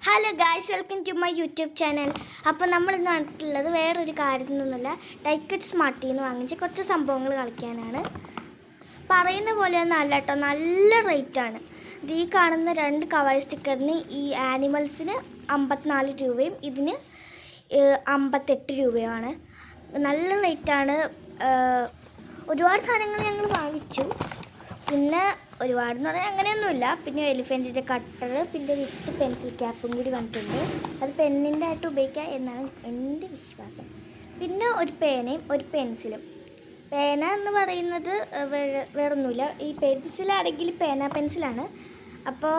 Hello guys, welcome to my YouTube channel. അപ്പോൾ നമ്മൾ ഇന്ന് കണ്ടിട്ടുള്ളത് വേറൊരു കാര്യമൊന്നുമില്ല, ടൈക്കറ്റ് സ്മാർട്ടിൽ നിന്ന് വാങ്ങിച്ച കുറച്ച് സംഭവങ്ങൾ കളിക്കാനാണ്. പറയുന്ന പോലെയൊന്നും അല്ല കേട്ടോ, നല്ല റേറ്റാണ്. ഇത് ഈ കാണുന്ന 2 കവായി സ്റ്റിക്കറിന് ഈ ആനിമൽസിന് 54 രൂപയും ഇതിന് 58 രൂപയുമാണ്. നല്ല റേറ്റാണ്. ഒരുപാട് സാധനങ്ങൾ ഞങ്ങൾ വാങ്ങിച്ചു. പിന്നെ ഒരുപാടെന്ന് പറഞ്ഞാൽ അങ്ങനെയൊന്നുമില്ല. പിന്നെ എലിഫൻറ്റിൻ്റെ കട്ടർ, പിന്നെ വിത്ത് പെൻസിൽ ക്യാപ്പും കൂടി വന്നിട്ടുണ്ട്. അത് പെന്നിൻ്റെ ആയിട്ട് ഉപയോഗിക്കാം എന്നാണ് എൻ്റെ വിശ്വാസം. പിന്നെ ഒരു പേനയും ഒരു പെൻസിലും. പേന എന്ന് പറയുന്നത് വേറൊന്നുമില്ല, ഈ പെൻസിലാണെങ്കിൽ പേന പെൻസിലാണ്. അപ്പോൾ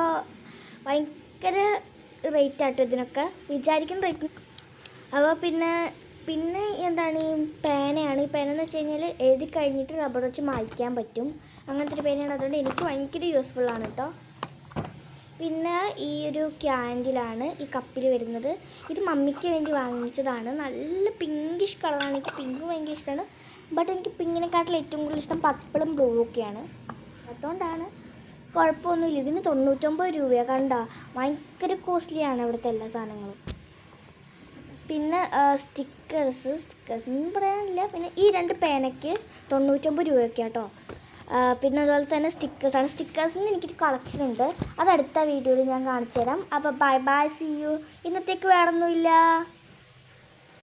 ഭയങ്കര റേറ്റാട്ടോ ഇതിനൊക്കെ, വിചാരിക്കുന്ന റേറ്റ്. അപ്പോൾ പിന്നെ എന്താണ് ഈ പേനയാണ്. ഈ പേന എന്ന് വെച്ച് കഴിഞ്ഞാൽ എഴുതി കഴിഞ്ഞിട്ട് റബ്ബർ വെച്ച് മായ്ക്കാൻ പറ്റും, അങ്ങനത്തെ ഒരു പേനയാണ്. അതുകൊണ്ട് എനിക്ക് ഭയങ്കര യൂസ്ഫുള്ളാണ് കേട്ടോ. പിന്നെ ഈ ഒരു ക്യാൻഡിലാണ് ഈ കപ്പിൽ വരുന്നത്. ഇത് മമ്മിക്ക് വേണ്ടി വാങ്ങിച്ചതാണ്. നല്ല പിങ്കിഷ് കളറാണ്. എനിക്ക് പിങ്ക് ഭയങ്കര ഇഷ്ടമാണ്. ബട്ട് എനിക്ക് പിങ്കിനെക്കാട്ടിൽ ഏറ്റവും കൂടുതൽ ഇഷ്ടം പർപ്പിളും ബ്ലൂ ഒക്കെയാണ്. അതുകൊണ്ടാണ്, കുഴപ്പമൊന്നുമില്ല. ഇതിന് 99 രൂപയാണ്. കണ്ടോ, ഭയങ്കര കോസ്റ്റ്ലിയാണ് ഇവിടുത്തെ എല്ലാ സാധനങ്ങളും. പിന്നെ സ്റ്റിക്കേഴ്സ് ഒന്നും പറയാനില്ല. പിന്നെ ഈ 2 പേനയ്ക്ക് 99 രൂപയൊക്കെ കേട്ടോ. പിന്നെ അതുപോലെ തന്നെ സ്റ്റിക്കേഴ്സാണ്. സ്റ്റിക്കേഴ്സിന് എനിക്കൊരു കളക്ഷൻ ഉണ്ട്, അത് അടുത്ത വീഡിയോയിൽ ഞാൻ കാണിച്ചു തരാം. അപ്പോൾ ബൈ ബൈ, സീ യു. ഇന്നത്തേക്ക് വേറൊന്നുമില്ല.